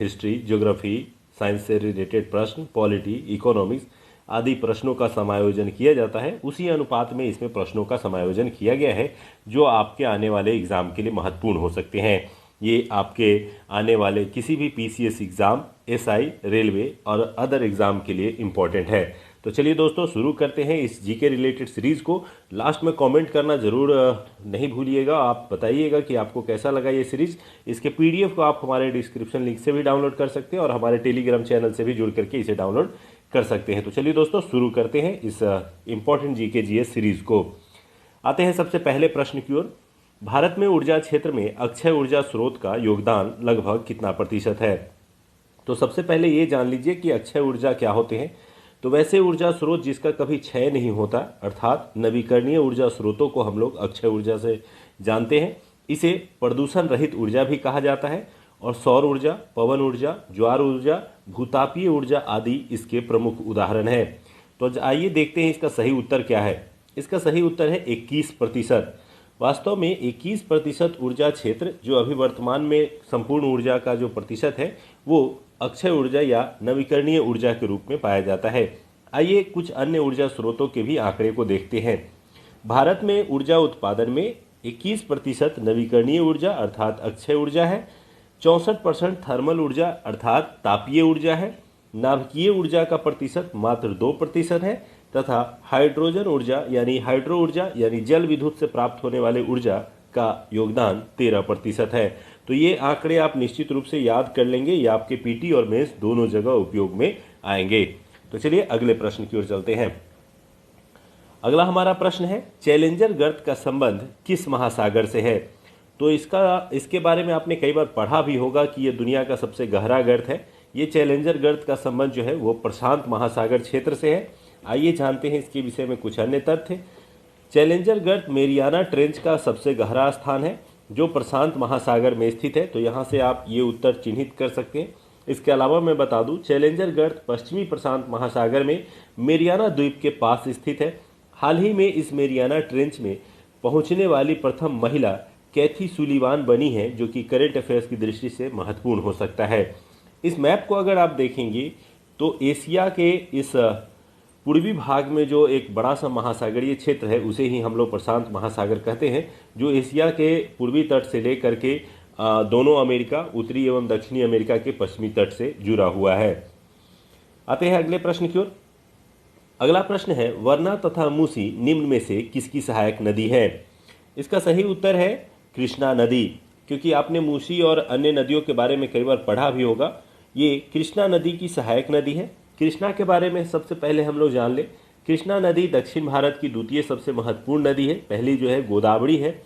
History, geography, science से related प्रश्न, polity, economics आदि प्रश्नों का समायोजन किया जाता है, उसी अनुपात में इसमें प्रश्नों का समायोजन किया गया है जो आपके आने वाले एग्ज़ाम के लिए महत्वपूर्ण हो सकते हैं। ये आपके आने वाले किसी भी पीसीएस एग्ज़ाम, एसआई, रेलवे और अदर एग्ज़ाम के लिए इम्पॉर्टेंट है। तो चलिए दोस्तों, शुरू करते हैं इस जीके रिलेटेड सीरीज़ को। लास्ट में कमेंट करना ज़रूर नहीं भूलिएगा। आप बताइएगा कि आपको कैसा लगा ये सीरीज़। इसके पीडीएफ को आप हमारे डिस्क्रिप्शन लिंक से भी डाउनलोड कर सकते हैं और हमारे टेलीग्राम चैनल से भी जुड़ करके इसे डाउनलोड कर सकते हैं। तो चलिए दोस्तों, शुरू करते हैं इस इम्पॉर्टेंट जीके जीएस सीरीज़ को। आते हैं सबसे पहले प्रश्न की ओर। भारत में ऊर्जा क्षेत्र में अक्षय ऊर्जा स्रोत का योगदान लगभग कितना प्रतिशत है? तो सबसे पहले ये जान लीजिए कि अक्षय ऊर्जा क्या होते हैं। तो वैसे ऊर्जा स्रोत जिसका कभी क्षय नहीं होता, अर्थात नवीकरणीय ऊर्जा स्रोतों को हम लोग अक्षय ऊर्जा से जानते हैं। इसे प्रदूषण रहित ऊर्जा भी कहा जाता है और सौर ऊर्जा, पवन ऊर्जा, ज्वार ऊर्जा, भूतापीय ऊर्जा आदि इसके प्रमुख उदाहरण हैं। तो आइए देखते हैं इसका सही उत्तर क्या है। इसका सही उत्तर है 21%। वास्तव में 21% ऊर्जा क्षेत्र जो अभी वर्तमान में संपूर्ण ऊर्जा का जो प्रतिशत है वो अक्षय ऊर्जा या नवीकरणीय ऊर्जा के रूप में पाया जाता है। आइए कुछ अन्य ऊर्जा स्रोतों के भी आंकड़े को देखते हैं। भारत में ऊर्जा उत्पादन में 21% नवीकरणीय ऊर्जा अर्थात अक्षय ऊर्जा है, 64% थर्मल ऊर्जा अर्थात तापीय ऊर्जा है, नाभिकीय ऊर्जा का प्रतिशत मात्र 2% है तथा हाइड्रोजन ऊर्जा यानी जल विद्युत से प्राप्त होने वाले ऊर्जा का योगदान 13% है। तो ये आंकड़े आप निश्चित रूप से याद कर लेंगे, ये आपके पीटी और मेंस दोनों जगह उपयोग में आएंगे। तो चलिए अगले प्रश्न की ओर चलते हैं। अगला हमारा प्रश्न है, चैलेंजर गर्त का संबंध किस महासागर से है? तो इसके बारे में आपने कई बार पढ़ा भी होगा कि ये दुनिया का सबसे गहरा गर्त है। ये चैलेंजर गर्त का संबंध जो है वो प्रशांत महासागर क्षेत्र से है। आइए जानते हैं इसके विषय में कुछ अन्य तथ्य। चैलेंजर गर्त मेरियाना ट्रेंच का सबसे गहरा स्थान है जो प्रशांत महासागर में स्थित है। तो यहाँ से आप ये उत्तर चिन्हित कर सकते हैं। इसके अलावा मैं बता दूं, चैलेंजर गर्त पश्चिमी प्रशांत महासागर में मेरियाना द्वीप के पास स्थित है। हाल ही में इस मेरियाना ट्रेंच में पहुंचने वाली प्रथम महिला कैथी सुलीवान बनी है, जो कि करंट अफेयर्स की दृष्टि से महत्वपूर्ण हो सकता है। इस मैप को अगर आप देखेंगे तो एशिया के इस पूर्वी भाग में जो एक बड़ा सा महासागरीय क्षेत्र है उसे ही हम लोग प्रशांत महासागर कहते हैं, जो एशिया के पूर्वी तट से लेकर के दोनों अमेरिका, उत्तरी एवं दक्षिणी अमेरिका के पश्चिमी तट से जुड़ा हुआ है। आते हैं अगले प्रश्न की ओर। अगला प्रश्न है, वरना तथा मूसी निम्न में से किसकी सहायक नदी है? इसका सही उत्तर है कृष्णा नदी, क्योंकि आपने मूसी और अन्य नदियों के बारे में कई बार पढ़ा भी होगा। ये कृष्णा नदी की सहायक नदी है। कृष्णा के बारे में सबसे पहले हम लोग जान लें। कृष्णा नदी दक्षिण भारत की द्वितीय सबसे महत्वपूर्ण नदी है। पहली जो है गोदावरी है,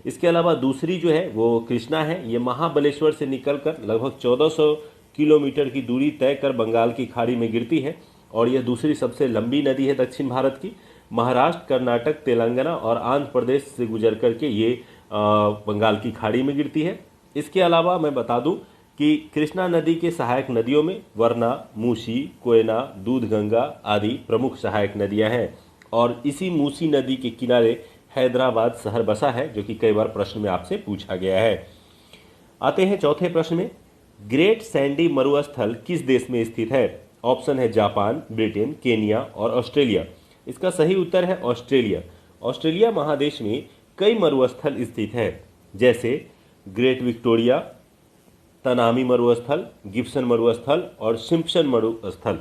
इसके अलावा दूसरी जो है वो कृष्णा है। ये महाबलेश्वर से निकलकर लगभग 1400 किलोमीटर की दूरी तय कर बंगाल की खाड़ी में गिरती है और यह दूसरी सबसे लंबी नदी है दक्षिण भारत की। महाराष्ट्र, कर्नाटक, तेलंगाना और आंध्र प्रदेश से गुजर करके ये बंगाल की खाड़ी में गिरती है। इसके अलावा मैं बता दूं कि कृष्णा नदी के सहायक नदियों में वरना, मूसी, कोयना, दूधगंगा आदि प्रमुख सहायक नदियां हैं और इसी मूसी नदी के किनारे हैदराबाद शहर बसा है, जो कि कई बार प्रश्न में आपसे पूछा गया है। आते हैं चौथे प्रश्न में। ग्रेट सैंडी मरुस्थल किस देश में स्थित है? ऑप्शन है जापान, ब्रिटेन, केनिया और ऑस्ट्रेलिया। इसका सही उत्तर है ऑस्ट्रेलिया। ऑस्ट्रेलिया महादेश में कई मरुस्थल स्थित है, जैसे ग्रेट विक्टोरिया, तनामी मरुस्थल, गिब्सन मरुस्थल और सिम्पसन मरुस्थल।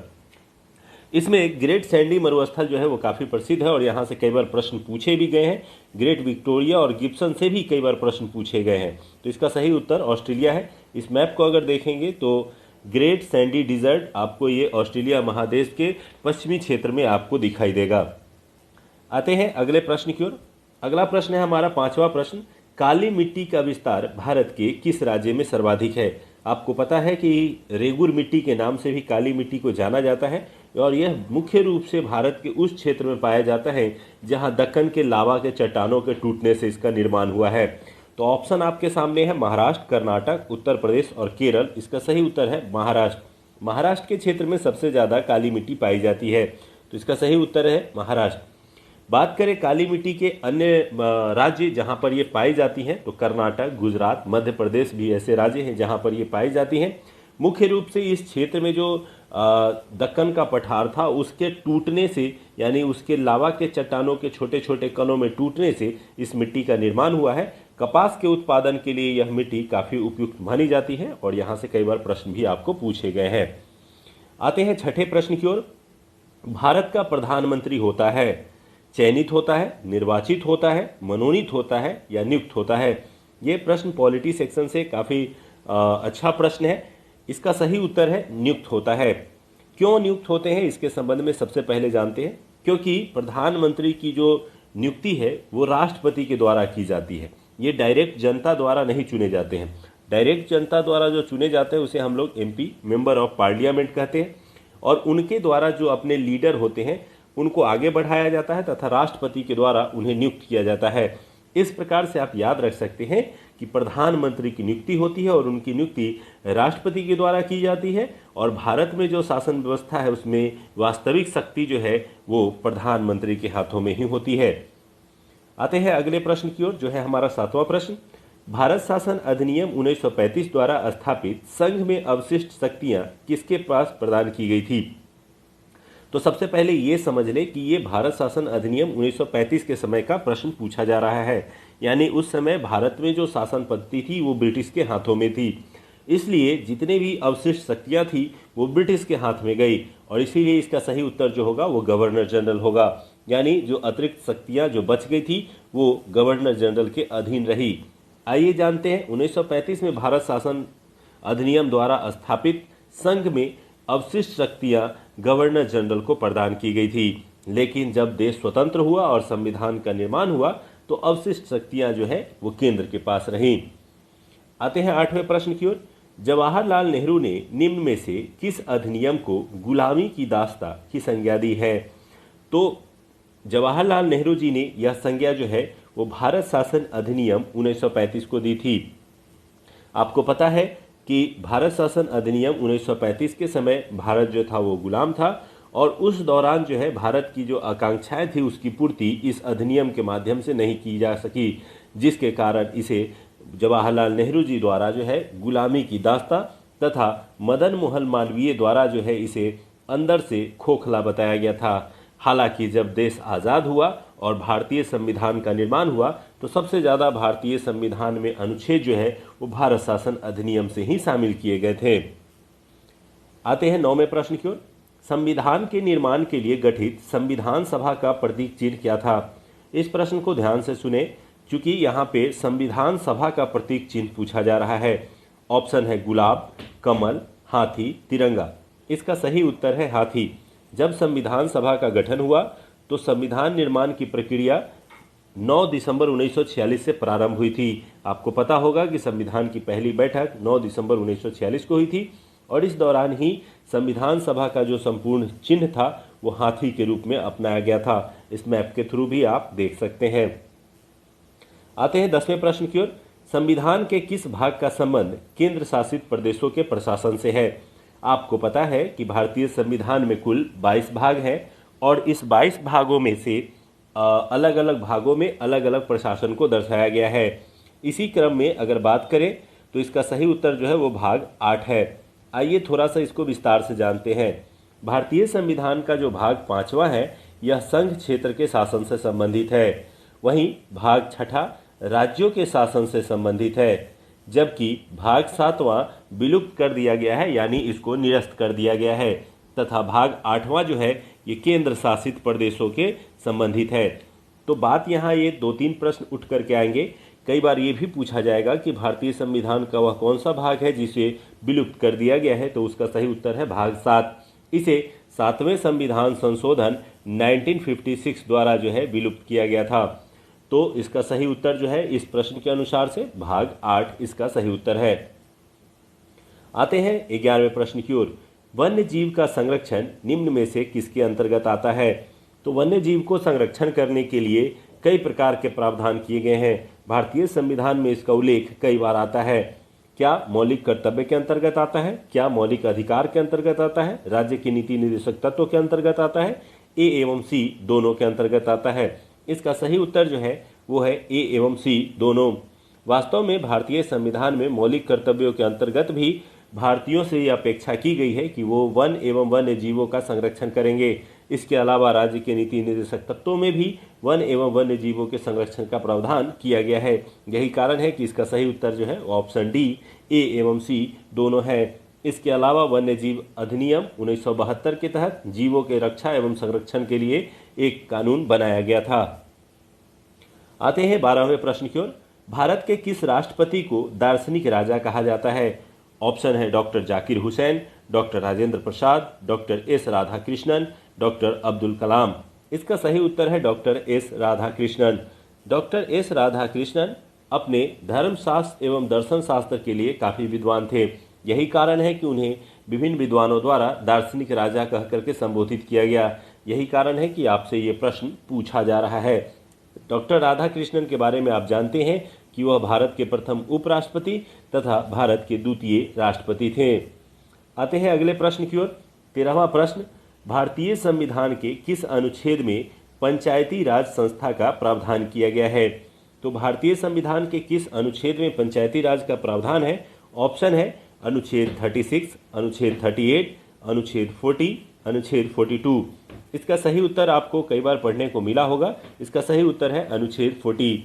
इसमें ग्रेट सैंडी मरुस्थल जो है वो काफ़ी प्रसिद्ध है और यहाँ से कई बार प्रश्न पूछे भी गए हैं। ग्रेट विक्टोरिया और गिब्सन से भी कई बार प्रश्न पूछे गए हैं। तो इसका सही उत्तर ऑस्ट्रेलिया है। इस मैप को अगर देखेंगे तो ग्रेट सैंडी डिजर्ट आपको ये ऑस्ट्रेलिया महादेश के पश्चिमी क्षेत्र में आपको दिखाई देगा। आते हैं अगले प्रश्न की ओर। अगला प्रश्न है हमारा पांचवा प्रश्न। काली मिट्टी का विस्तार भारत के किस राज्य में सर्वाधिक है? आपको पता है कि रेगुर मिट्टी के नाम से भी काली मिट्टी को जाना जाता है और यह मुख्य रूप से भारत के उस क्षेत्र में पाया जाता है जहां दक्कन के लावा के चट्टानों के टूटने से इसका निर्माण हुआ है। तो ऑप्शन आपके सामने है महाराष्ट्र, कर्नाटक, उत्तर प्रदेश और केरल। इसका सही उत्तर है महाराष्ट्र। महाराष्ट्र के क्षेत्र में सबसे ज़्यादा काली मिट्टी पाई जाती है, तो इसका सही उत्तर है महाराष्ट्र। बात करें काली मिट्टी के अन्य राज्य जहां पर ये पाई जाती हैं, तो कर्नाटक, गुजरात, मध्य प्रदेश भी ऐसे राज्य हैं जहां पर ये पाई जाती हैं। मुख्य रूप से इस क्षेत्र में जो दक्कन का पठार था उसके टूटने से, यानी उसके लावा के चट्टानों के छोटे छोटे कणों में टूटने से इस मिट्टी का निर्माण हुआ है। कपास के उत्पादन के लिए यह मिट्टी काफ़ी उपयुक्त मानी जाती है और यहाँ से कई बार प्रश्न भी आपको पूछे गए हैं। आते हैं छठे प्रश्न की ओर। भारत का प्रधानमंत्री होता है, चयनित होता है, निर्वाचित होता है, मनोनीत होता है या नियुक्त होता है? ये प्रश्न पॉलिटी सेक्शन से काफ़ी अच्छा प्रश्न है। इसका सही उत्तर है नियुक्त होता है। क्यों नियुक्त होते हैं इसके संबंध में सबसे पहले जानते हैं। क्योंकि प्रधानमंत्री की जो नियुक्ति है वो राष्ट्रपति के द्वारा की जाती है, ये डायरेक्ट जनता द्वारा नहीं चुने जाते हैं। डायरेक्ट जनता द्वारा जो चुने जाते हैं उसे हम लोग एमपी, मेंबर ऑफ पार्लियामेंट कहते हैं, और उनके द्वारा जो अपने लीडर होते हैं उनको आगे बढ़ाया जाता है तथा राष्ट्रपति के द्वारा उन्हें नियुक्त किया जाता है। इस प्रकार से आप याद रख सकते हैं कि प्रधानमंत्री की नियुक्ति होती है और उनकी नियुक्ति राष्ट्रपति के द्वारा की जाती है, और भारत में जो शासन व्यवस्था है उसमें वास्तविक शक्ति जो है वो प्रधानमंत्री के हाथों में ही होती है। आते हैं अगले प्रश्न की ओर, जो है हमारा सातवां प्रश्न। भारत शासन अधिनियम 1935 द्वारा स्थापित संघ में अवशिष्ट शक्तियां किसके पास प्रदान की गई थी? तो सबसे पहले ये समझ लें कि ये भारत शासन अधिनियम 1935 के समय का प्रश्न पूछा जा रहा है, यानी उस समय भारत में जो शासन पद्धति थी वो ब्रिटिश के हाथों में थी, इसलिए जितने भी अवशिष्ट शक्तियां थी वो ब्रिटिश के हाथ में गई, और इसीलिए इसका सही उत्तर जो होगा वो गवर्नर जनरल होगा। यानी जो अतिरिक्त शक्तियां जो बच गई थी वो गवर्नर जनरल के अधीन रही। आइए जानते हैं 1935 में भारत शासन अधिनियम द्वारा स्थापित संघ में अवशिष्ट शक्तियां गवर्नर जनरल को प्रदान की गई थी, लेकिन जब देश स्वतंत्र हुआ और संविधान का निर्माण हुआ तो अवशिष्ट शक्तियां जो है वो केंद्र के पास रहीं। आते हैं आठवें प्रश्न की ओर। जवाहरलाल नेहरू ने निम्न में से किस अधिनियम को गुलामी की दास्ता की संज्ञा दी है? तो जवाहरलाल नेहरू जी ने यह संज्ञा जो है वो भारत शासन अधिनियम 1935 को दी थी। आपको पता है कि भारत शासन अधिनियम 1935 के समय भारत जो था वो गुलाम था, और उस दौरान जो है भारत की जो आकांक्षाएं थी उसकी पूर्ति इस अधिनियम के माध्यम से नहीं की जा सकी, जिसके कारण इसे जवाहरलाल नेहरू जी द्वारा जो है गुलामी की दास्तां तथा मदन मोहन मालवीय द्वारा जो है इसे अंदर से खोखला बताया गया था। हालांकि जब देश आज़ाद हुआ और भारतीय संविधान का निर्माण हुआ तो सबसे ज़्यादा भारतीय संविधान में अनुच्छेद जो है वो भारत शासन अधिनियम से ही शामिल किए गए थे। आते हैं 9वें प्रश्न की ओर। संविधान के निर्माण के लिए गठित संविधान सभा का प्रतीक चिन्ह क्या था? इस प्रश्न को ध्यान से सुने, क्योंकि यहाँ पे संविधान सभा का प्रतीक चिन्ह पूछा जा रहा है। ऑप्शन है गुलाब, कमल, हाथी, तिरंगा। इसका सही उत्तर है हाथी। जब संविधान सभा का गठन हुआ तो संविधान निर्माण की प्रक्रिया 9 दिसंबर 1946 से प्रारंभ हुई थी। आपको पता होगा कि संविधान की पहली बैठक 9 दिसंबर 1946 को हुई थी, और इस दौरान ही संविधान सभा का जो संपूर्ण चिन्ह था वो हाथी के रूप में अपनाया गया था। इस मैप के थ्रू भी आप देख सकते हैं। आते हैं 10वें प्रश्न की ओर। संविधान के किस भाग का संबंध केंद्र शासित प्रदेशों के प्रशासन से है? आपको पता है कि भारतीय संविधान में कुल 22 भाग हैं, और इस 22 भागों में से अलग अलग भागों में अलग अलग प्रशासन को दर्शाया गया है। इसी क्रम में अगर बात करें तो इसका सही उत्तर जो है वो भाग 8 है। आइए थोड़ा सा इसको विस्तार से जानते हैं। भारतीय संविधान का जो भाग 5वां है यह संघ क्षेत्र के शासन से संबंधित है। वहीं भाग 6 राज्यों के शासन से संबंधित है, जबकि भाग 7वां विलुप्त कर दिया गया है, यानी इसको निरस्त कर दिया गया है, तथा भाग 8वां जो है ये केंद्र शासित प्रदेशों के संबंधित है। तो बात यहाँ ये 2-3 प्रश्न उठ करके आएंगे। कई बार ये भी पूछा जाएगा कि भारतीय संविधान का वह कौन सा भाग है जिसे विलुप्त कर दिया गया है, तो उसका सही उत्तर है भाग 7। इसे 7वें संविधान संशोधन 1956 द्वारा जो है विलुप्त किया गया था। तो इसका सही उत्तर जो है इस प्रश्न के अनुसार से भाग 8 इसका सही उत्तर है। आते हैं 11वें प्रश्न की ओर। वन्य जीव का संरक्षण निम्न में से किसके अंतर्गत आता है? तो वन्य जीव को संरक्षण करने के लिए कई प्रकार के प्रावधान किए गए हैं। भारतीय संविधान में इसका उल्लेख कई बार आता है। क्या मौलिक कर्तव्य के अंतर्गत आता है? क्या मौलिक अधिकार के अंतर्गत आता है? राज्य की नीति निर्देशक तत्व के अंतर्गत आता है? ए एवं सी दोनों के अंतर्गत आता है? इसका सही उत्तर जो है वो है ए एवं सी दोनों। वास्तव में भारतीय संविधान में मौलिक कर्तव्यों के अंतर्गत भी भारतीयों से ये अपेक्षा की गई है कि वो वन एवं वन्य जीवों का संरक्षण करेंगे। इसके अलावा राज्य के नीति निर्देशक तत्वों में भी वन एवं वन्य जीवों के संरक्षण का प्रावधान किया गया है। यही कारण है कि इसका सही उत्तर जो है ऑप्शन डी, ए एवं सी दोनों है। इसके अलावा वन्य जीव अधिनियम 1972 के तहत जीवों के रक्षा एवं संरक्षण के लिए एक कानून बनाया गया था। आते हैं 12वें प्रश्न की ओर। भारत के किस राष्ट्रपति को दार्शनिक राजा कहा जाता है? ऑप्शन है doctor Zakir Husain, doctor Rajendra Prasad, doctor S Radhakrishnan, doctor Abdul Kalam. इसका सही उत्तर है डॉक्टर एस राधाकृष्णन। डॉक्टर एस राधाकृष्णन अपने धर्मशास्त्र एवं दर्शन शास्त्र के लिए काफ़ी विद्वान थे। यही कारण है कि उन्हें विभिन्न विद्वानों द्वारा दार्शनिक राजा कह करके संबोधित किया गया। यही कारण है कि आपसे ये प्रश्न पूछा जा रहा है। डॉक्टर राधाकृष्णन के बारे में आप जानते हैं कि वह भारत के प्रथम उपराष्ट्रपति तथा भारत के द्वितीय राष्ट्रपति थे। आते हैं अगले प्रश्न की ओर। 13वां प्रश्न, भारतीय संविधान के किस अनुच्छेद में पंचायती राज संस्था का प्रावधान किया गया है? तो भारतीय संविधान के किस अनुच्छेद में पंचायती राज का प्रावधान है? ऑप्शन है अनुच्छेद 36, अनुच्छेद 38, अनुच्छेद 40, अनुच्छेद 42। इसका सही उत्तर आपको कई बार पढ़ने को मिला होगा। इसका सही उत्तर है अनुच्छेद 40।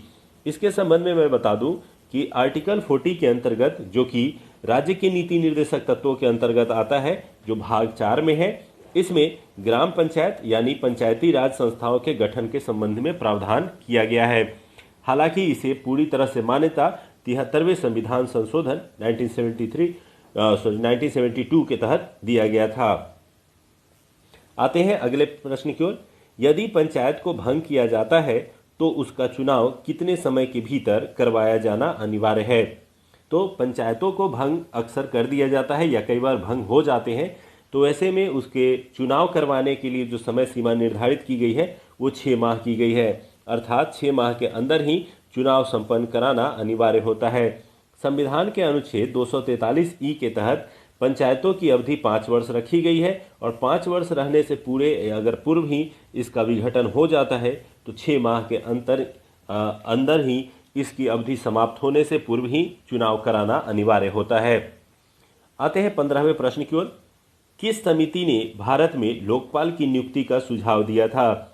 इसके संबंध में मैं बता दूं कि आर्टिकल 40 के अंतर्गत, जो कि राज्य के नीति निर्देशक तत्वों के अंतर्गत आता है, जो भाग 4 में है, इसमें ग्राम पंचायत यानी पंचायती राज संस्थाओं के गठन के संबंध में प्रावधान किया गया है। हालांकि इसे पूरी तरह से मान्यता 73वें संविधान संशोधन 1972 के तहत दिया गया था। आते हैं अगले प्रश्न की ओर। यदि पंचायत को भंग किया जाता है तो उसका चुनाव कितने समय के भीतर करवाया जाना अनिवार्य है? तो पंचायतों को भंग अक्सर कर दिया जाता है या कई बार भंग हो जाते हैं, तो ऐसे में उसके चुनाव करवाने के लिए जो समय सीमा निर्धारित की गई है वो 6 माह की गई है। अर्थात 6 माह के अंदर ही चुनाव संपन्न कराना अनिवार्य होता है। संविधान के अनुच्छेद 243 के तहत पंचायतों की अवधि 5 वर्ष रखी गई है और 5 वर्ष रहने से अगर पूर्व ही इसका विघटन हो जाता है तो 6 माह के अंदर ही इसकी अवधि समाप्त होने से पूर्व ही चुनाव कराना अनिवार्य होता है। आते हैं 15वें प्रश्न की ओर। किस समिति ने भारत में लोकपाल की नियुक्ति का सुझाव दिया था?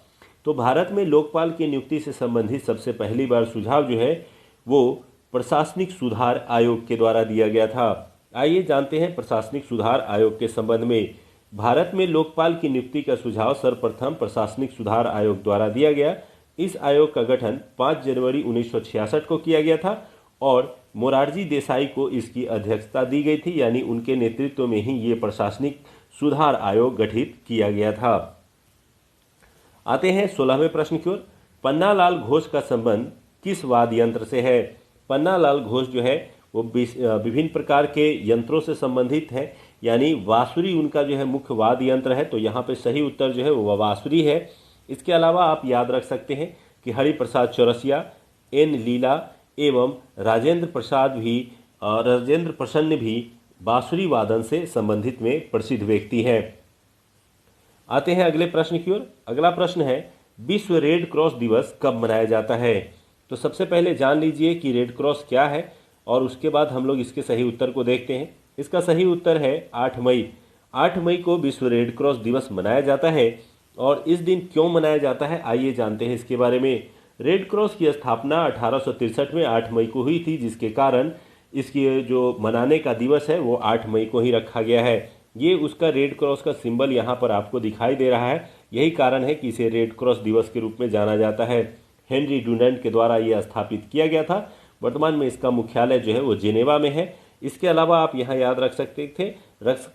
तो भारत में लोकपाल की नियुक्ति से संबंधित सबसे पहली बार सुझाव जो है वो प्रशासनिक सुधार आयोग के द्वारा दिया गया था। आइए जानते हैं प्रशासनिक सुधार आयोग के संबंध में। भारत में लोकपाल की नियुक्ति का सुझाव सर्वप्रथम प्रशासनिक सुधार आयोग द्वारा दिया गया। इस आयोग का गठन 5 जनवरी 1966 को किया गया था और मोरारजी देसाई को इसकी अध्यक्षता दी गई थी, यानी उनके नेतृत्व में ही ये प्रशासनिक सुधार आयोग गठित किया गया था। आते हैं 16वें प्रश्न की ओर। पन्नालाल घोष का संबंध किस वाद्य यंत्र से है? पन्नालाल घोष जो है वो विभिन्न प्रकार के यंत्रों से संबंधित है, यानी बांसुरी उनका जो है मुख्य वाद्य यंत्र है। तो यहाँ पे सही उत्तर जो है वो बांसुरी है। इसके अलावा आप याद रख सकते हैं कि हरिप्रसाद चौरसिया, एन लीला एवं राजेंद्र प्रसन्न भी बांसुरी वादन से संबंधित में प्रसिद्ध व्यक्ति हैं। आते हैं अगले प्रश्न की ओर। अगला प्रश्न है, विश्व रेड क्रॉस दिवस कब मनाया जाता है? तो सबसे पहले जान लीजिए कि रेड क्रॉस क्या है और उसके बाद हम लोग इसके सही उत्तर को देखते हैं। इसका सही उत्तर है 8 मई। 8 मई को विश्व रेड क्रॉस दिवस मनाया जाता है। और इस दिन क्यों मनाया जाता है, आइए जानते हैं इसके बारे में। रेड क्रॉस की स्थापना 1863 में 8 मई को हुई थी, जिसके कारण इसकी जो मनाने का दिवस है वो 8 मई को ही रखा गया है। ये उसका रेड क्रॉस का सिंबल यहाँ पर आपको दिखाई दे रहा है। यही कारण है कि इसे रेड क्रॉस दिवस के रूप में जाना जाता है। हेनरी डुनांट के द्वारा यह स्थापित किया गया था। वर्तमान में इसका मुख्यालय जो है वो जिनेवा में है। इसके अलावा आप यहाँ याद रख सकते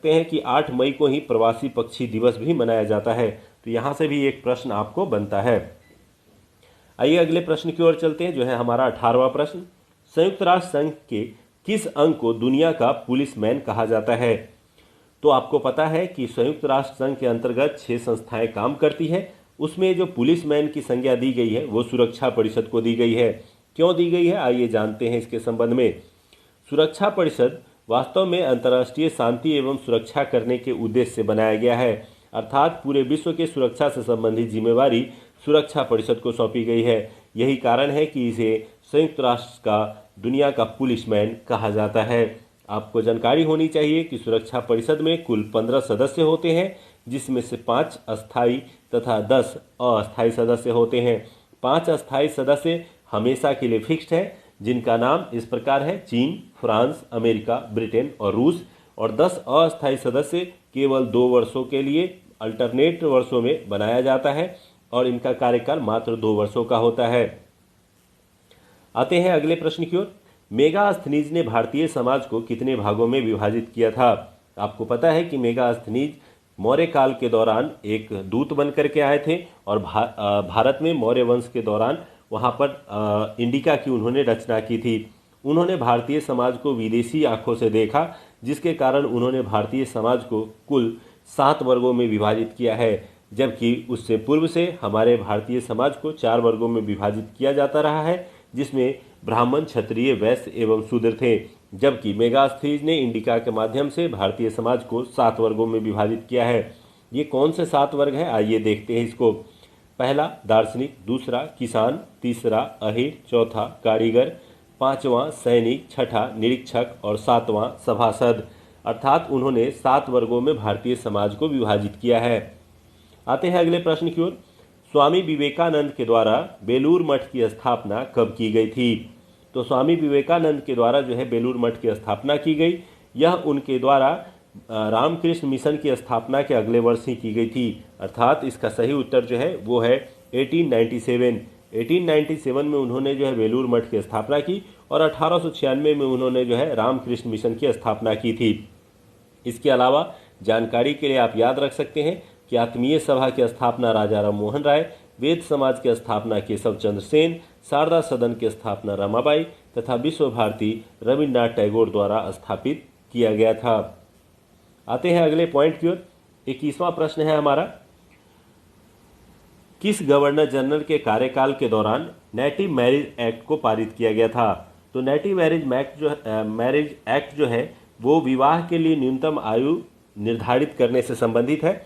हैं कि 8 मई को ही प्रवासी पक्षी दिवस भी मनाया जाता है। तो यहाँ से भी एक प्रश्न आपको बनता है। आइए अगले प्रश्न की ओर चलते हैं, जो है हमारा 18वां प्रश्न। संयुक्त राष्ट्र संघ के किस अंग को दुनिया का पुलिसमैन कहा जाता है? तो आपको पता है कि संयुक्त राष्ट्र संघ के अंतर्गत 6 संस्थाएं काम करती है। उसमें जो पुलिसमैन की संज्ञा दी गई है वो सुरक्षा परिषद को दी गई है। क्यों दी गई है, आइए जानते हैं इसके संबंध में। सुरक्षा परिषद वास्तव में अंतर्राष्ट्रीय शांति एवं सुरक्षा करने के उद्देश्य से बनाया गया है। अर्थात पूरे विश्व के सुरक्षा से संबंधित जिम्मेवारी सुरक्षा परिषद को सौंपी गई है। यही कारण है कि इसे संयुक्त राष्ट्र का दुनिया का पुलिसमैन कहा जाता है। आपको जानकारी होनी चाहिए कि सुरक्षा परिषद में कुल 15 सदस्य होते हैं, जिसमें से 5 अस्थायी तथा 10 अस्थायी सदस्य होते हैं। 5 अस्थायी सदस्य हमेशा के लिए फिक्स्ड है, जिनका नाम इस प्रकार है: चीन, फ्रांस, अमेरिका, ब्रिटेन और रूस। और 10 अस्थायी सदस्य केवल 2 वर्षों के लिए अल्टरनेट वर्षों में बनाया जाता है और इनका कार्यकाल मात्र 2 वर्षों का होता है। आते हैं अगले प्रश्न की ओर। मेगास्थनीज ने भारतीय समाज को कितने भागों में विभाजित किया था? आपको पता है कि मेगास्थनीज मौर्य काल के दौरान एक दूत बनकर के आए थे और भारत में मौर्य वंश के दौरान वहाँ पर इंडिका की उन्होंने रचना की थी। उन्होंने भारतीय समाज को विदेशी आंखों से देखा, जिसके कारण उन्होंने भारतीय समाज को कुल 7 वर्गों में विभाजित किया है, जबकि उससे पूर्व से हमारे भारतीय समाज को 4 वर्गों में विभाजित किया जाता रहा है, जिसमें ब्राह्मण, क्षत्रिय, वैश्य एवं शूद्र थे। जबकि मेगास्थनीज ने इंडिका के माध्यम से भारतीय समाज को 7 वर्गों में विभाजित किया है। ये कौन से 7 वर्ग हैं, आइए देखते हैं इसको। पहला दार्शनिक, दूसरा किसान, तीसरा अहीर, चौथा कारीगर, पांचवां सैनिक, छठा निरीक्षक और सातवां सभासद। अर्थात उन्होंने 7 वर्गों में भारतीय समाज को विभाजित किया है। आते हैं अगले प्रश्न की ओर। स्वामी विवेकानंद के द्वारा बेलूर मठ की स्थापना कब की गई थी? तो स्वामी विवेकानंद के द्वारा जो है बेलूर मठ की स्थापना की गई। यह उनके द्वारा रामकृष्ण मिशन की स्थापना के अगले वर्ष ही की गई थी। अर्थात इसका सही उत्तर जो है वो है 1897। 1897 में उन्होंने जो है बेलूर मठ की स्थापना की और 1896 में उन्होंने जो है रामकृष्ण मिशन की स्थापना की थी। इसके अलावा जानकारी के लिए आप याद रख सकते हैं कि आत्मीय सभा की स्थापना राजा राम मोहन राय, वेद समाज की स्थापना केशव चंद्र सेन, शारदा सदन की स्थापना रमाबाई तथा विश्व भारती रविन्द्रनाथ टैगोर द्वारा स्थापित किया गया था। आते हैं अगले पॉइंट की ओर। 21वां प्रश्न है हमारा, किस गवर्नर जनरल के कार्यकाल के दौरान नेटिव मैरिज एक्ट को पारित किया गया था? तो नेटिव मैरिज एक्ट जो है वो विवाह के लिए न्यूनतम आयु निर्धारित करने से संबंधित है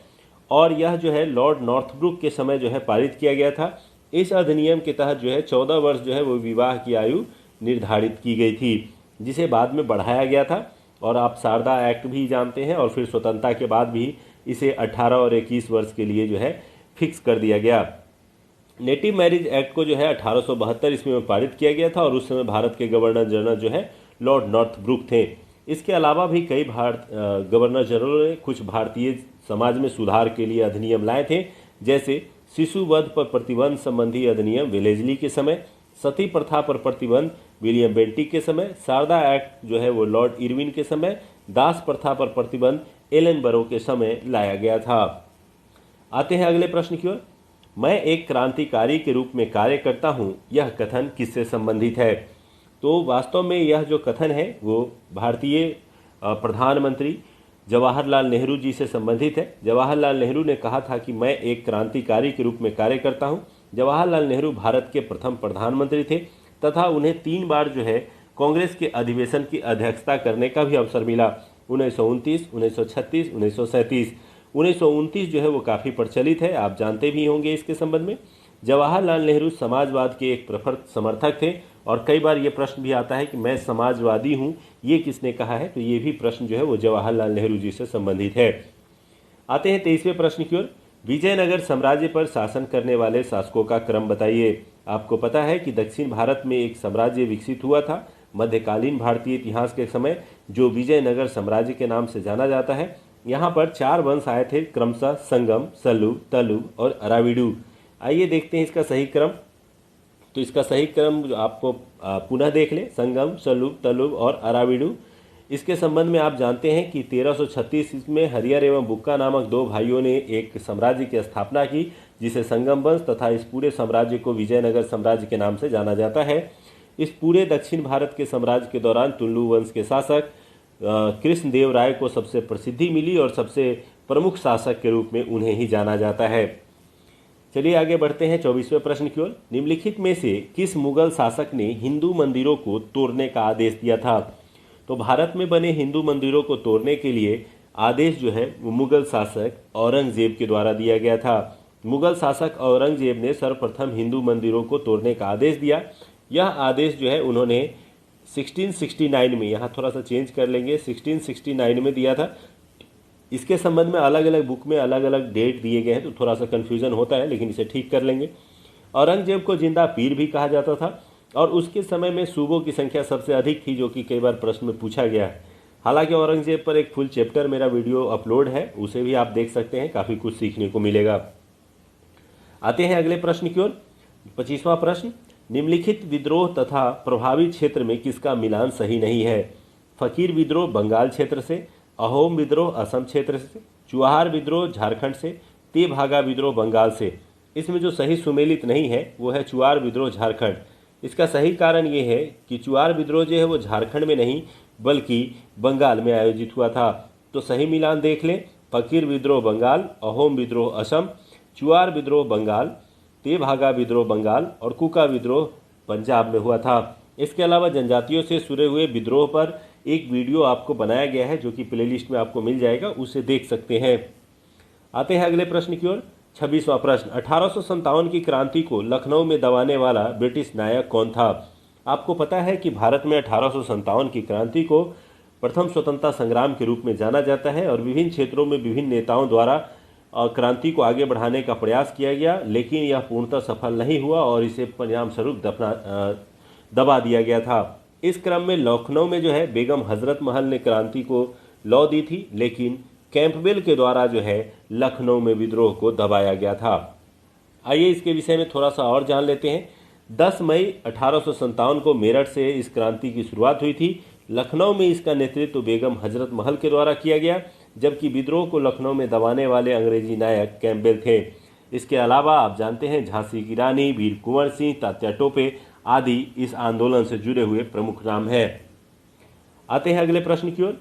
और यह जो है लॉर्ड नॉर्थब्रुक के समय जो है पारित किया गया था। इस अधिनियम के तहत जो है 14 वर्ष जो है वो विवाह की आयु निर्धारित की गई थी, जिसे बाद में बढ़ाया गया था। और आप शारदा एक्ट भी जानते हैं और फिर स्वतंत्रता के बाद भी इसे 18 और 21 वर्ष के लिए जो है फिक्स कर दिया गया। नेटिव मैरिज एक्ट को जो है 1872 ईस्वी में पारित किया गया था और उस समय भारत के गवर्नर जनरल जो है लॉर्ड नॉर्थब्रुक थे। इसके अलावा भी कई गवर्नर जनरल ने कुछ भारतीय समाज में सुधार के लिए अधिनियम लाए थे, जैसे शिशु वध पर प्रतिबंध संबंधी अधिनियम वेलेजली के समय, सती प्रथा पर प्रतिबंध विलियम बेंटिक के समय, शारदा एक्ट जो है वो लॉर्ड इरविन के समय, दास प्रथा पर प्रतिबंध एलन बरो के समय लाया गया था। आते हैं अगले प्रश्न की ओर। मैं एक क्रांतिकारी के रूप में कार्य करता हूँ, यह कथन किससे संबंधित है? तो वास्तव में यह जो कथन है वो भारतीय प्रधानमंत्री जवाहरलाल नेहरू जी से संबंधित है। जवाहरलाल नेहरू ने कहा था कि मैं एक क्रांतिकारी के रूप में कार्य करता हूं। जवाहरलाल नेहरू भारत के प्रथम प्रधानमंत्री थे तथा उन्हें 3 बार जो है कांग्रेस के अधिवेशन की अध्यक्षता करने का भी अवसर मिला, 1929, 1936, 1937। 1929 जो है वो काफ़ी प्रचलित है, आप जानते भी होंगे इसके संबंध में। जवाहरलाल नेहरू समाजवाद के एक प्रखर समर्थक थे और कई बार ये प्रश्न भी आता है कि मैं समाजवादी हूँ, ये किसने कहा है? तो ये भी प्रश्न जो है वो जवाहरलाल नेहरू जी से संबंधित है। आते हैं 23वें प्रश्न की ओर। विजयनगर साम्राज्य पर शासन करने वाले शासकों का क्रम बताइए। आपको पता है कि दक्षिण भारत में एक साम्राज्य विकसित हुआ था मध्यकालीन भारतीय इतिहास के समय, जो विजयनगर साम्राज्य के नाम से जाना जाता है। यहाँ पर 4 वंश आए थे, क्रमशः संगम, सल्लुव, तलुव और अराविडु। आइए देखते हैं इसका सही क्रम। तो इसका सही क्रम जो आपको पुनः देख लें, संगम, सल्लुव, तलुव और अराविडु। इसके संबंध में आप जानते हैं कि 1336 में हरियर एवं बुक्का नामक 2 भाइयों ने एक साम्राज्य की स्थापना की, जिसे संगम वंश, तथा इस पूरे साम्राज्य को विजयनगर साम्राज्य के नाम से जाना जाता है। इस पूरे दक्षिण भारत के साम्राज्य के दौरान तुलु वंश के शासक कृष्णदेव राय को सबसे प्रसिद्धि मिली और सबसे प्रमुख शासक के रूप में उन्हें ही जाना जाता है। चलिए आगे बढ़ते हैं 24वें प्रश्न की ओर। निम्नलिखित में से किस मुगल शासक ने हिंदू मंदिरों को तोड़ने का आदेश दिया था? तो भारत में बने हिंदू मंदिरों को तोड़ने के लिए आदेश जो है वो मुगल शासक औरंगजेब के द्वारा दिया गया था। मुगल शासक औरंगजेब ने सर्वप्रथम हिंदू मंदिरों को तोड़ने का आदेश दिया। यह आदेश जो है उन्होंने 1669 में, यहाँ थोड़ा सा चेंज कर लेंगे, 1669 में दिया था। इसके संबंध में अलग अलग बुक में अलग अलग डेट दिए गए हैं, तो थोड़ा सा कन्फ्यूजन होता है, लेकिन इसे ठीक कर लेंगे। औरंगजेब को जिंदा पीर भी कहा जाता था, और उसके समय में सूबों की संख्या सबसे अधिक थी, जो कि कई बार प्रश्न में पूछा गया है। हालांकि औरंगजेब पर एक फुल चैप्टर मेरा वीडियो अपलोड है, उसे भी आप देख सकते हैं, काफ़ी कुछ सीखने को मिलेगा। आते हैं अगले प्रश्न की ओर। 25वां प्रश्न, निम्नलिखित विद्रोह तथा प्रभावित क्षेत्र में किसका मिलान सही नहीं है? फकीर विद्रोह बंगाल क्षेत्र से, अहोम विद्रोह असम क्षेत्र से, चुआहार विद्रोह झारखंड से, तेभागा विद्रोह बंगाल से। इसमें जो सही सुमेलित नहीं है वो है चुआर विद्रोह झारखंड। इसका सही कारण ये है कि चुआर विद्रोह जो है वो झारखंड में नहीं बल्कि बंगाल में आयोजित हुआ था। तो सही मिलान देख लें, फकीर विद्रोह बंगाल, अहोम विद्रोह असम, चुआर विद्रोह बंगाल, तेभागा विद्रोह बंगाल और कुका विद्रोह पंजाब में हुआ था। इसके अलावा जनजातियों से शुरू हुए विद्रोह पर एक वीडियो आपको बनाया गया है, जो कि प्लेलिस्ट में आपको मिल जाएगा, उसे देख सकते हैं। आते हैं अगले प्रश्न की ओर। 26वां प्रश्न, 1857 की क्रांति को लखनऊ में दबाने वाला ब्रिटिश नायक कौन था? आपको पता है कि भारत में 1857 की क्रांति को प्रथम स्वतंत्रता संग्राम के रूप में जाना जाता है, और विभिन्न क्षेत्रों में विभिन्न नेताओं द्वारा क्रांति को आगे बढ़ाने का प्रयास किया गया, लेकिन यह पूर्णतः सफल नहीं हुआ और इसे परिणाम स्वरूप दबा दिया गया था। इस क्रम में लखनऊ में जो है बेगम हजरत महल ने क्रांति को लौ दी थी, लेकिन कैंपबेल के द्वारा जो है लखनऊ में विद्रोह को दबाया गया था। आइए इसके विषय में थोड़ा सा और जान लेते हैं। 10 मई 1857 को मेरठ से इस क्रांति की शुरुआत हुई थी। लखनऊ में इसका नेतृत्व बेगम हजरत महल के द्वारा किया गया, जबकि विद्रोह को लखनऊ में दबाने वाले अंग्रेजी नायक कैंपबेल थे। इसके अलावा आप जानते हैं झांसी की रानी, वीर कुंवर सिंह, तात्या टोपे आदि इस आंदोलन से जुड़े हुए प्रमुख नाम हैं। आते हैं अगले प्रश्न की ओर।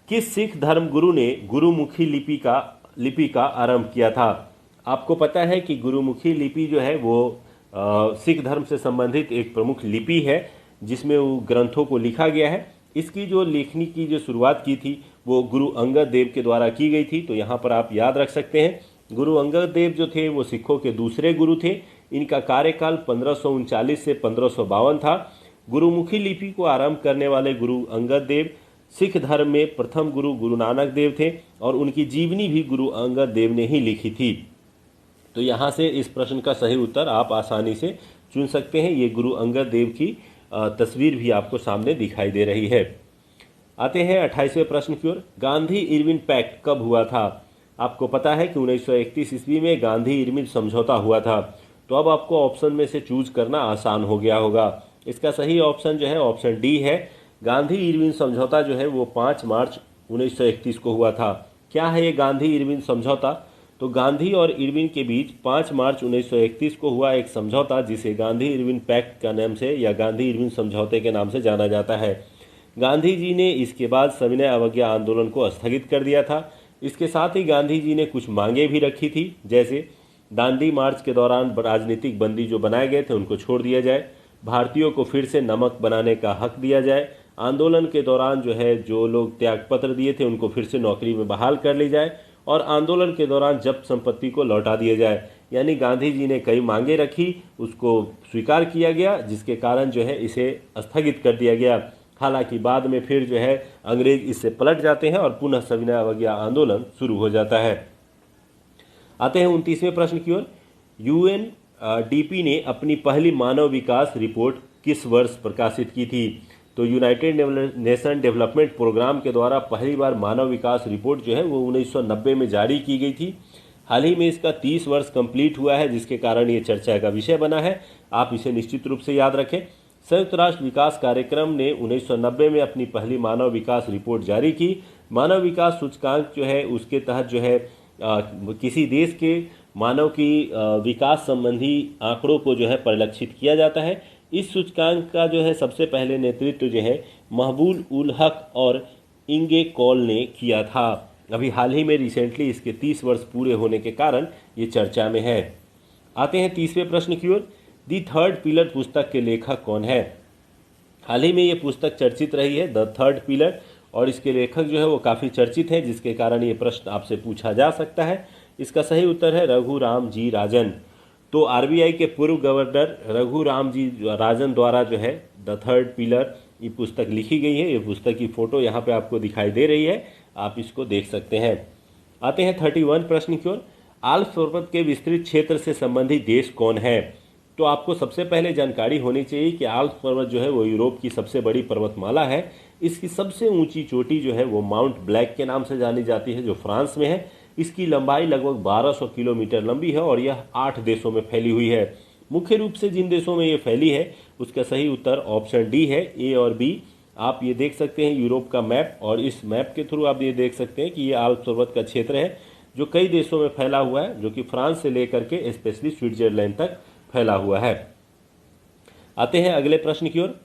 किस सिख धर्म गुरु ने गुरुमुखी लिपि का आरंभ किया था? आपको पता है कि गुरुमुखी लिपि जो है वो सिख धर्म से संबंधित एक प्रमुख लिपि है, जिसमें वो ग्रंथों को लिखा गया है। इसकी जो लेखनी की जो शुरुआत की थी वो गुरु अंगद देव के द्वारा की गई थी। तो यहाँ पर आप याद रख सकते हैं, गुरु अंगद देव जो थे वो सिखों के दूसरे गुरु थे। इनका कार्यकाल 1539 से 1552 था। गुरुमुखी लिपि को आरंभ करने वाले गुरु अंगद देव सिख धर्म में प्रथम गुरु गुरु नानक देव थे, और उनकी जीवनी भी गुरु अंगद देव ने ही लिखी थी। तो यहाँ से इस प्रश्न का सही उत्तर आप आसानी से चुन सकते हैं। ये गुरु अंगद देव की तस्वीर भी आपको सामने दिखाई दे रही है। आते हैं 28वें प्रश्न की ओर। गांधी इरविन पैक्ट कब हुआ था? आपको पता है कि 1931 ईस्वी में गांधी इरविन समझौता हुआ था। तो अब आपको ऑप्शन में से चूज करना आसान हो गया होगा। इसका सही ऑप्शन जो है ऑप्शन डी है। गांधी इरविन समझौता जो है वो 5 मार्च 1931 को हुआ था। क्या है ये गांधी इरविन समझौता? तो गांधी और इरविन के बीच 5 मार्च 1931 को हुआ एक समझौता, जिसे गांधी इरविन पैक्ट का नाम से या गांधी इरविन समझौते के नाम से जाना जाता है। गांधी जी ने इसके बाद सविनय अवज्ञा आंदोलन को स्थगित कर दिया था। इसके साथ ही गांधी जी ने कुछ मांगे भी रखी थी, जैसे दांडी मार्च के दौरान राजनीतिक बंदी जो बनाए गए थे उनको छोड़ दिया जाए, भारतीयों को फिर से नमक बनाने का हक दिया जाए, आंदोलन के दौरान जो है जो लोग त्यागपत्र दिए थे उनको फिर से नौकरी में बहाल कर ली जाए, और आंदोलन के दौरान जब्त संपत्ति को लौटा दिया जाए। यानी गांधी जी ने कई मांगे रखी, उसको स्वीकार किया गया, जिसके कारण जो है इसे स्थगित कर दिया गया। हालांकि बाद में फिर जो है अंग्रेज इससे पलट जाते हैं और पुनः सविनय अवज्ञा आंदोलन शुरू हो जाता है। आते हैं 29वें प्रश्न की ओर। यूएनडीपी ने अपनी पहली मानव विकास रिपोर्ट किस वर्ष प्रकाशित की थी? तो यूनाइटेड नेशन डेवलपमेंट प्रोग्राम के द्वारा पहली बार मानव विकास रिपोर्ट जो है वो 1990 में जारी की गई थी। हाल ही में इसका 30 वर्ष कंप्लीट हुआ है, जिसके कारण ये चर्चा का विषय बना है। आप इसे निश्चित रूप से याद रखें। संयुक्त राष्ट्र विकास कार्यक्रम ने 1990 में अपनी पहली मानव विकास रिपोर्ट जारी की। मानव विकास सूचकांक जो है उसके तहत जो है किसी देश के मानव की विकास संबंधी आंकड़ों को जो है परिलक्षित किया जाता है। इस सूचकांक का जो है सबसे पहले नेतृत्व जो है महबूब उल हक और इंगे कॉल ने किया था। अभी हाल ही में रिसेंटली इसके 30 वर्ष पूरे होने के कारण ये चर्चा में है। आते हैं 30वें प्रश्न की ओर। दी थर्ड पिलर पुस्तक के लेखक कौन है? हाल ही में ये पुस्तक चर्चित रही है, द थर्ड पिलर, और इसके लेखक जो है वो काफ़ी चर्चित है, जिसके कारण ये प्रश्न आपसे पूछा जा सकता है। इसका सही उत्तर है रघुराम जी राजन। तो आरबीआई के पूर्व गवर्नर रघुराम जी राजन द्वारा जो है द थर्ड पिलर ये पुस्तक लिखी गई है। ये पुस्तक की फ़ोटो यहाँ पे आपको दिखाई दे रही है, आप इसको देख सकते हैं। आते हैं 31 प्रश्न की ओर। आल्प्स पर्वत के विस्तृत क्षेत्र से संबंधित देश कौन है? तो आपको सबसे पहले जानकारी होनी चाहिए कि आल्प्स पर्वत जो है वो यूरोप की सबसे बड़ी पर्वतमाला है। इसकी सबसे ऊंची चोटी जो है वो माउंट ब्लैक के नाम से जानी जाती है, जो फ्रांस में है। इसकी लंबाई लगभग 1200 किलोमीटर लंबी है और यह 8 देशों में फैली हुई है। मुख्य रूप से जिन देशों में ये फैली है उसका सही उत्तर ऑप्शन डी है, ए और बी। आप ये देख सकते हैं यूरोप का मैप, और इस मैप के थ्रू आप ये देख सकते हैं कि ये आल्प्स पर्वत का क्षेत्र है जो कई देशों में फैला हुआ है, जो कि फ्रांस से लेकर के स्पेशली स्विट्जरलैंड तक फैला हुआ है। आते हैं अगले प्रश्न की ओर।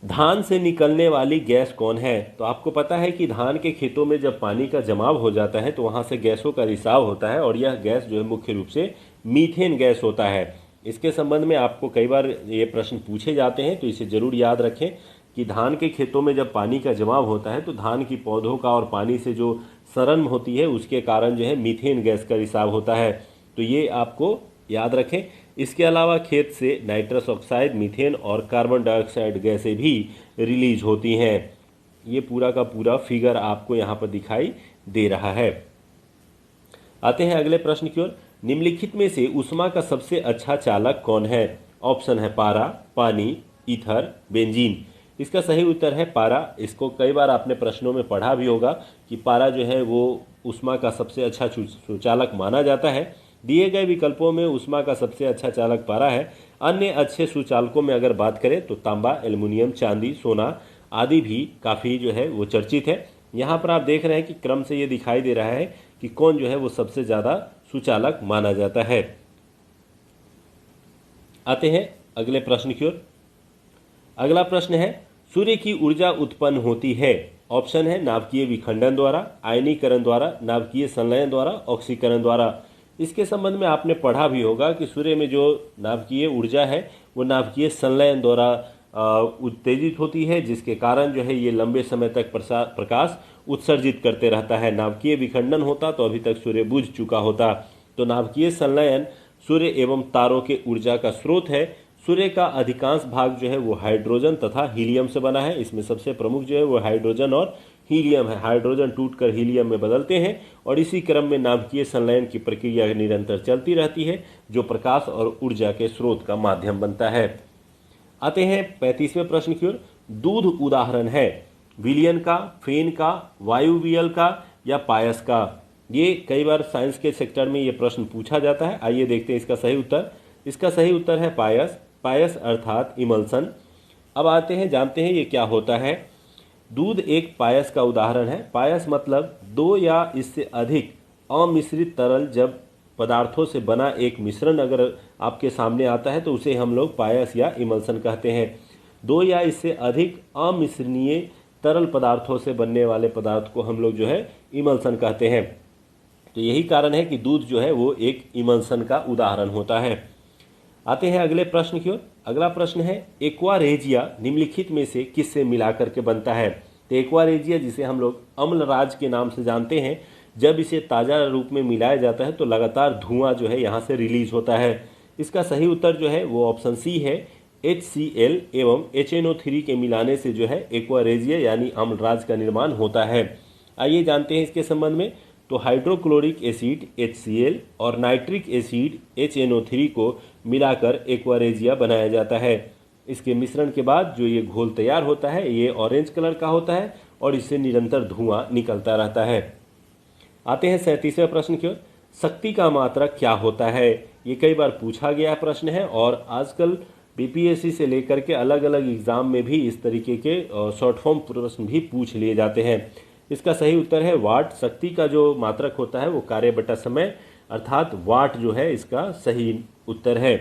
धान से निकलने वाली गैस कौन है? तो आपको पता है कि धान के खेतों में जब पानी का जमाव हो जाता है तो वहां से गैसों का रिसाव होता है, और यह गैस जो है मुख्य रूप से मीथेन गैस होता है। इसके संबंध में आपको कई बार ये प्रश्न पूछे जाते हैं, तो इसे जरूर याद रखें कि धान के खेतों में जब पानी का जमाव होता है तो धान की पौधों का और पानी से जो सड़न होती है उसके कारण जो है मीथेन गैस का रिसाव होता है, तो ये आपको याद रखें। इसके अलावा खेत से नाइट्रस ऑक्साइड, मीथेन और कार्बन डाइऑक्साइड गैसें भी रिलीज होती हैं। ये पूरा का पूरा फिगर आपको यहाँ पर दिखाई दे रहा है। आते हैं अगले प्रश्न की ओर। निम्नलिखित में से ऊष्मा का सबसे अच्छा चालक कौन है? ऑप्शन है पारा, पानी, ईथर, बेंजीन। इसका सही उत्तर है पारा। इसको कई बार आपने प्रश्नों में पढ़ा भी होगा कि पारा जो है वो ऊष्मा का सबसे अच्छा सुचालक माना जाता है। दिए गए विकल्पों में ऊष्मा का सबसे अच्छा चालक पारा है। अन्य अच्छे सुचालकों में अगर बात करें तो तांबा, एल्युमिनियम, चांदी, सोना आदि भी काफ़ी जो है वो चर्चित है। यहाँ पर आप देख रहे हैं कि क्रम से ये दिखाई दे रहा है कि कौन जो है वो सबसे ज़्यादा सुचालक माना जाता है। आते हैं अगले प्रश्न की ओर। अगला प्रश्न है, सूर्य की ऊर्जा उत्पन्न होती है। ऑप्शन है नाभिकीय विखंडन द्वारा, आयनीकरण द्वारा, नाभिकीय संलयन द्वारा, ऑक्सीकरण द्वारा। इसके संबंध में आपने पढ़ा भी होगा कि सूर्य में जो नाभिकीय ऊर्जा है वो नाभिकीय संलयन द्वारा उत्तेजित होती है, जिसके कारण जो है ये लंबे समय तक प्रकाश उत्सर्जित करते रहता है। नाभिकीय विखंडन होता तो अभी तक सूर्य बुझ चुका होता। तो नाभिकीय संलयन सूर्य एवं तारों के ऊर्जा का स्रोत है। सूर्य का अधिकांश भाग जो है वो हाइड्रोजन तथा हीलियम से बना है। इसमें सबसे प्रमुख जो है वो हाइड्रोजन और हीलियम है। हाइड्रोजन टूटकर हीलियम में बदलते हैं और इसी क्रम में नाभिकीय संलयन की प्रक्रिया निरंतर चलती रहती है, जो प्रकाश और ऊर्जा के स्रोत का माध्यम बनता है। आते हैं 35वें प्रश्न की ओर। दूध उदाहरण है विलयन का, फेन का, वायुवियल का या पायस का। ये कई बार साइंस के सेक्टर में ये प्रश्न पूछा जाता है। आइए देखते हैं इसका सही उत्तर। इसका सही उत्तर है पायस। पायस अर्थात इमल्सन। अब आते हैं जानते हैं ये क्या होता है। दूध एक पायस का उदाहरण है। पायस मतलब दो या इससे अधिक अमिश्रित तरल जब पदार्थों से बना एक मिश्रण अगर आपके सामने आता है तो उसे हम लोग पायस या इमल्सन कहते हैं। दो या इससे अधिक अमिश्रणीय तरल पदार्थों से बनने वाले पदार्थ को हम लोग जो है इमल्सन कहते हैं। तो यही कारण है कि दूध जो है वो एक इमल्सन का उदाहरण होता है। आते हैं अगले प्रश्न की ओर। अगला प्रश्न है, एक्वा रेजिया निम्नलिखित में से किससे मिलाकर के बनता है? तो एक्वा रेजिया, जिसे हम लोग अम्लराज के नाम से जानते हैं, जब इसे ताज़ा रूप में मिलाया जाता है तो लगातार धुआं जो है यहाँ से रिलीज होता है। इसका सही उत्तर जो है वो ऑप्शन सी है। HCl एवं HNO3 के मिलाने से जो है एक्वा रेजिया यानी अम्लराज का निर्माण होता है। आइए जानते हैं इसके संबंध में। तो हाइड्रोक्लोरिक एसिड HCl और नाइट्रिक एसिड HNO3 को मिलाकर एक्वा रेजिया बनाया जाता है। इसके मिश्रण के बाद जो ये घोल तैयार होता है ये ऑरेंज कलर का होता है और इससे निरंतर धुआं निकलता रहता है। आते हैं 37वें प्रश्न की ओर। शक्ति का मात्रक क्या होता है? ये कई बार पूछा गया प्रश्न है और आजकल BPSC से लेकर के अलग अलग एग्जाम में भी इस तरीके के शॉर्ट फॉर्म प्रश्न भी पूछ लिए जाते हैं। इसका सही उत्तर है वाट। शक्ति का जो मात्रक होता है वो कार्य बटा समय अर्थात वाट जो है इसका सही उत्तर है।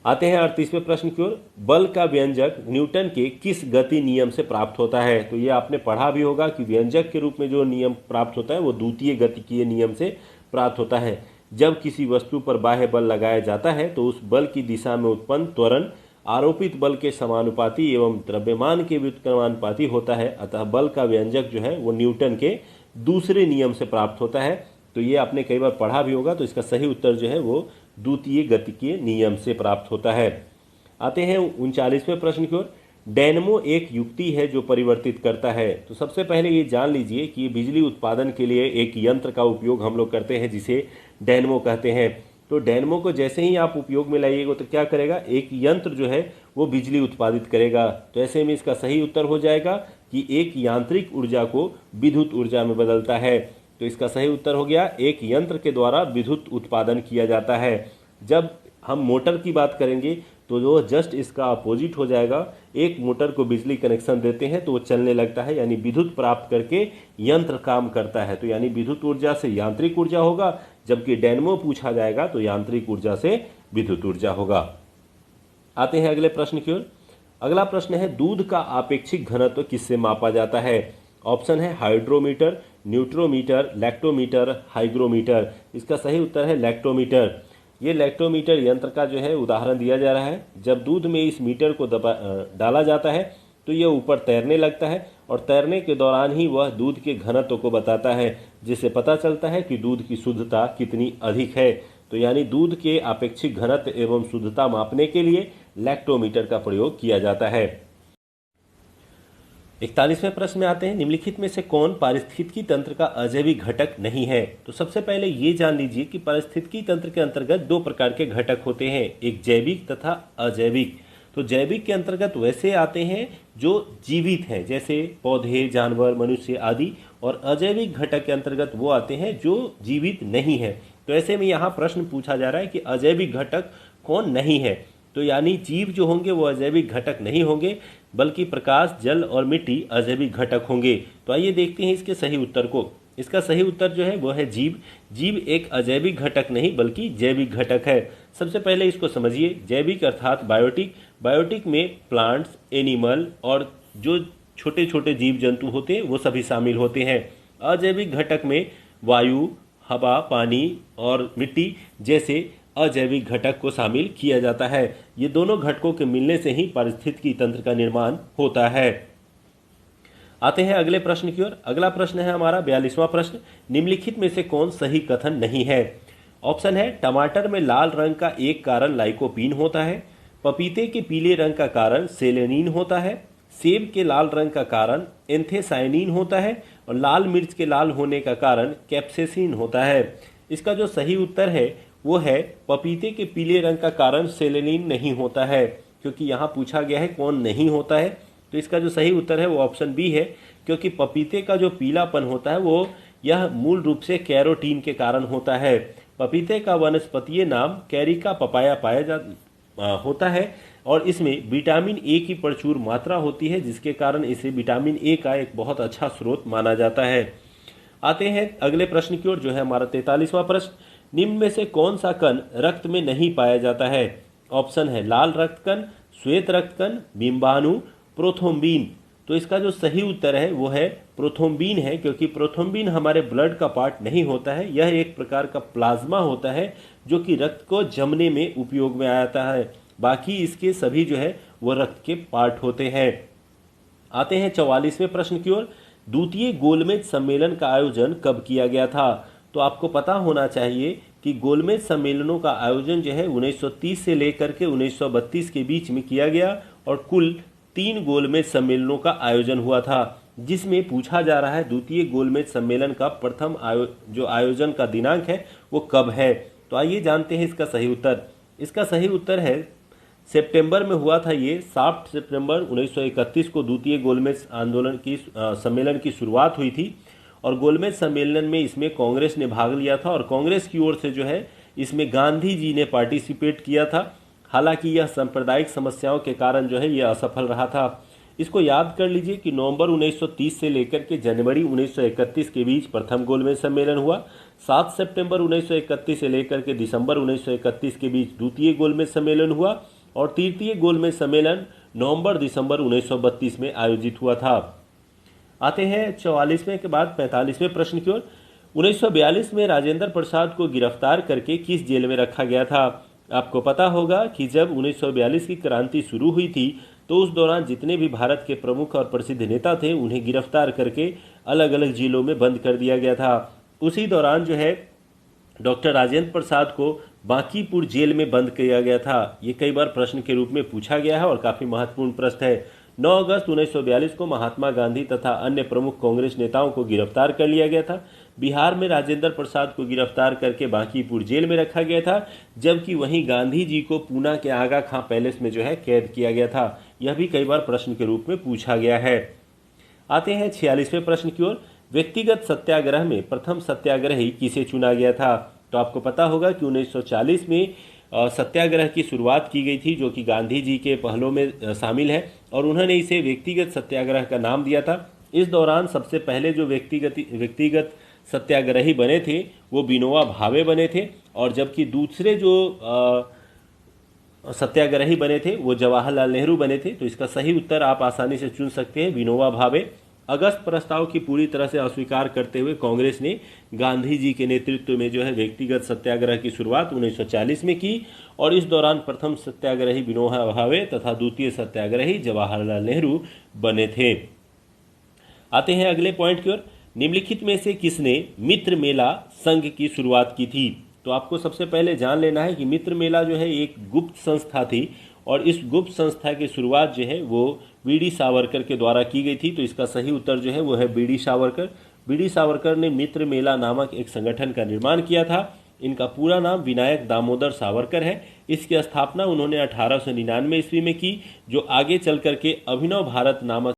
आते हैं 38वें प्रश्न की ओर। बल का व्यंजक न्यूटन के किस गति नियम से प्राप्त होता है? तो ये आपने पढ़ा भी होगा कि व्यंजक के रूप में जो नियम प्राप्त होता है वो द्वितीय गतिकीय नियम से प्राप्त होता है। जब किसी वस्तु पर बाह्य बल लगाया जाता है तो उस बल की दिशा में उत्पन्न त्वरण आरोपित बल के समानुपाती एवं द्रव्यमान के व्युत्क्रमानुपाती होता है। अतः बल का व्यंजक जो है वो न्यूटन के दूसरे नियम से प्राप्त होता है। तो ये आपने कई बार पढ़ा भी होगा। तो इसका सही उत्तर जो है वो द्वितीय गतिकीय नियम से प्राप्त होता है। आते हैं 39वें प्रश्न की ओर। डायनमो एक युक्ति है जो परिवर्तित करता है। तो सबसे पहले ये जान लीजिए कि बिजली उत्पादन के लिए एक यंत्र का उपयोग हम लोग करते हैं जिसे डायनमो कहते हैं। तो डायनमो को जैसे ही आप उपयोग में लाइएगा तो क्या करेगा, एक यंत्र जो है वो बिजली उत्पादित करेगा। तो ऐसे में इसका सही उत्तर हो जाएगा कि एक यांत्रिक ऊर्जा को विद्युत ऊर्जा में बदलता है। तो इसका सही उत्तर हो गया, एक यंत्र के द्वारा विद्युत उत्पादन किया जाता है। जब हम मोटर की बात करेंगे तो जो जस्ट इसका अपोजिट हो जाएगा। एक मोटर को बिजली कनेक्शन देते हैं तो वो चलने लगता है, यानी विद्युत प्राप्त करके यंत्र काम करता है। तो यानी विद्युत ऊर्जा से यांत्रिक ऊर्जा होगा, जबकि डायनमो पूछा जाएगा तो यांत्रिक ऊर्जा से विद्युत ऊर्जा होगा। आते हैं अगले प्रश्न की ओर। अगला प्रश्न है, दूध का आपेक्षिक घनत्व किससे मापा जाता है? ऑप्शन है हाइड्रोमीटर, न्यूट्रोमीटर, लैक्टोमीटर, हाइग्रोमीटर। इसका सही उत्तर है लैक्टोमीटर। ये लैक्टोमीटर यंत्र का जो है उदाहरण दिया जा रहा है। जब दूध में इस मीटर को डाला जाता है तो यह ऊपर तैरने लगता है और तैरने के दौरान ही वह दूध के घनत्व को बताता है, जिससे पता चलता है कि दूध की शुद्धता कितनी अधिक है। तो यानी दूध के आपेक्षिक घनत्व एवं शुद्धता मापने के लिए लैक्टोमीटर का प्रयोग किया जाता है। 41वें प्रश्न में आते हैं, निम्नलिखित में से कौन पारिस्थितिकी तंत्र का अजैविक घटक नहीं है? तो सबसे पहले ये जान लीजिए कि पारिस्थितिकी तंत्र के अंतर्गत दो प्रकार के घटक होते हैं, एक जैविक तथा अजैविक। तो जैविक के अंतर्गत वैसे आते हैं जो जीवित हैं, जैसे पौधे, जानवर, मनुष्य आदि, और अजैविक घटक के अंतर्गत वो आते हैं जो जीवित नहीं है। तो ऐसे में यहाँ प्रश्न पूछा जा रहा है कि अजैविक घटक कौन नहीं है। तो यानी जीव जो होंगे वो अजैविक घटक नहीं होंगे, बल्कि प्रकाश, जल और मिट्टी अजैविक घटक होंगे। तो आइए देखते हैं इसके सही उत्तर को। इसका सही उत्तर जो है वो है जीव। जीव एक अजैविक घटक नहीं बल्कि जैविक घटक है। सबसे पहले इसको समझिए। जैविक अर्थात बायोटिक। बायोटिक में प्लांट्स, एनिमल और जो छोटे छोटे जीव जंतु होते हैं वो सभी शामिल होते हैं। अजैविक घटक में वायु, हवा, पानी और मिट्टी जैसे अजैविक घटक को शामिल किया जाता है। ये दोनों घटकों के मिलने से ही पारिस्थितिकी तंत्र का निर्माण होता है। आते हैं अगले प्रश्न की ओर। अगला प्रश्न है हमारा 42वां प्रश्न, निम्नलिखित में से कौन सही कथन नहीं है? ऑप्शन है, टमाटर में लाल रंग का एक कारण लाइकोपीन होता है, पपीते के पीले रंग का कारण सेलेनिन होता है, सेब के लाल रंग का कारण एंथेसाइनिन होता है और लाल मिर्च के लाल होने का कारण कैप्सेसिन होता है। इसका जो सही उत्तर है वो है पपीते के पीले रंग का कारण सेलेनिन नहीं होता है, क्योंकि यहाँ पूछा गया है कौन नहीं होता है। तो इसका जो सही उत्तर है वो ऑप्शन बी है, क्योंकि पपीते का जो पीलापन होता है वो यह मूल रूप से कैरोटीन के कारण होता है। पपीते का वनस्पतीय नाम कैरिका पपाया होता है और इसमें विटामिन ए की प्रचुर मात्रा होती है, जिसके कारण इसे विटामिन ए का एक बहुत अच्छा स्रोत माना जाता है। आते हैं अगले प्रश्न की ओर, जो है हमारा 43वां प्रश्न, निम्न में से कौन सा कण रक्त में नहीं पाया जाता है? ऑप्शन है लाल रक्त कण, श्वेत रक्त कण, बिंबाणु, प्रोथ्रोम्बिन। तो इसका जो सही उत्तर है वो है प्रोथ्रोम्बिन है, क्योंकि प्रोथ्रोम्बिन हमारे ब्लड का पार्ट नहीं होता है। यह एक प्रकार का प्लाज्मा होता है जो कि रक्त को जमने में उपयोग में आता है। बाकी इसके सभी जो है वो रक्त के पार्ट होते हैं। आते हैं 44वें प्रश्न की ओर। द्वितीय गोलमेज सम्मेलन का आयोजन कब किया गया था? तो आपको पता होना चाहिए कि गोलमेज सम्मेलनों का आयोजन जो है 1930 से लेकर के 1932 के बीच में किया गया और कुल 3 गोलमेज सम्मेलनों का आयोजन हुआ था, जिसमें पूछा जा रहा है द्वितीय गोलमेज सम्मेलन का प्रथम जो आयोजन का दिनांक है वो कब है। तो आइए जानते हैं इसका सही उत्तर। इसका सही उत्तर है सितंबर में हुआ था। ये 7 सितंबर 1931 को द्वितीय गोलमेज आंदोलन की सम्मेलन की शुरुआत हुई थी और गोलमेज सम्मेलन में इसमें कांग्रेस ने भाग लिया था और कांग्रेस की ओर से जो है इसमें गांधी जी ने पार्टिसिपेट किया था। हालांकि यह सांप्रदायिक समस्याओं के कारण जो है यह असफल रहा था। इसको याद कर लीजिए कि नवंबर 1930 से लेकर के जनवरी 1931 के बीच प्रथम गोलमेज सम्मेलन हुआ। 7 सितंबर 1931 से लेकर के दिसंबर 1931 के बीच द्वितीय गोलमेज सम्मेलन हुआ और तृतीय गोलमेज सम्मेलन नवंबर-दिसंबर 1932 में आयोजित हुआ था। आते हैं 44वें के बाद 45वें प्रश्न की ओर। 1942 में राजेंद्र प्रसाद को गिरफ्तार करके किस जेल में रखा गया था? आपको पता होगा कि जब 1942 की क्रांति शुरू हुई थी तो उस दौरान जितने भी भारत के प्रमुख और प्रसिद्ध नेता थे उन्हें गिरफ्तार करके अलग अलग जेलों में बंद कर दिया गया था। उसी दौरान जो है डॉक्टर राजेंद्र प्रसाद को बांकीपुर जेल में बंद किया गया था? ये कई बार प्रश्न के रूप में पूछा गया है और काफी महत्वपूर्ण प्रश्न है। 9 अगस्त 1942 को महात्मा गांधी तथा अन्य प्रमुख कांग्रेस नेताओं को गिरफ्तार कर लिया गया था। बिहार में राजेंद्र प्रसाद को गिरफ्तार करके बांकीपुर जेल में रखा गया था, जबकि वहीं गांधी जी को पूना के आगा खां पैलेस में जो है कैद किया गया था। यह भी कई बार प्रश्न के रूप में पूछा गया है। आते हैं 46वें प्रश्न की ओर। व्यक्तिगत सत्याग्रह में प्रथम सत्याग्रही किसे चुना गया था? तो आपको पता होगा कि 1940 में सत्याग्रह की शुरुआत की गई थी, जो कि गांधी जी के पहलों में शामिल है और उन्होंने इसे व्यक्तिगत सत्याग्रह का नाम दिया था। इस दौरान सबसे पहले जो व्यक्तिगत सत्याग्रही बने थे वो विनोबा भावे बने थे, और जबकि दूसरे जो सत्याग्रही बने थे वो जवाहरलाल नेहरू बने थे। तो इसका सही उत्तर आप आसानी से चुन सकते हैं, विनोबा भावे। अगस्त प्रस्ताव की पूरी तरह से अस्वीकार करते हुए कांग्रेस ने गांधी जी के नेतृत्व में जो है व्यक्तिगत सत्याग्रह की शुरुआत 1940 में की, और इस दौरान प्रथम सत्याग्रही विनोबा भावे तथा द्वितीय सत्याग्रही जवाहरलाल नेहरू बने थे। आते हैं अगले पॉइंट की ओर। निम्नलिखित में से किसने मित्र मेला संघ की शुरुआत की थी? तो आपको सबसे पहले जान लेना है कि मित्र मेला जो है एक गुप्त संस्था थी, और इस गुप्त संस्था की शुरुआत जो है वो बीडी सावरकर के द्वारा की गई थी। तो इसका सही उत्तर जो है वो है बीडी सावरकर। बीडी सावरकर ने मित्र मेला नामक एक संगठन का निर्माण किया था। इनका पूरा नाम विनायक दामोदर सावरकर है। इसकी स्थापना उन्होंने 1899 ईस्वी में की, जो आगे चल करके अभिनव भारत नामक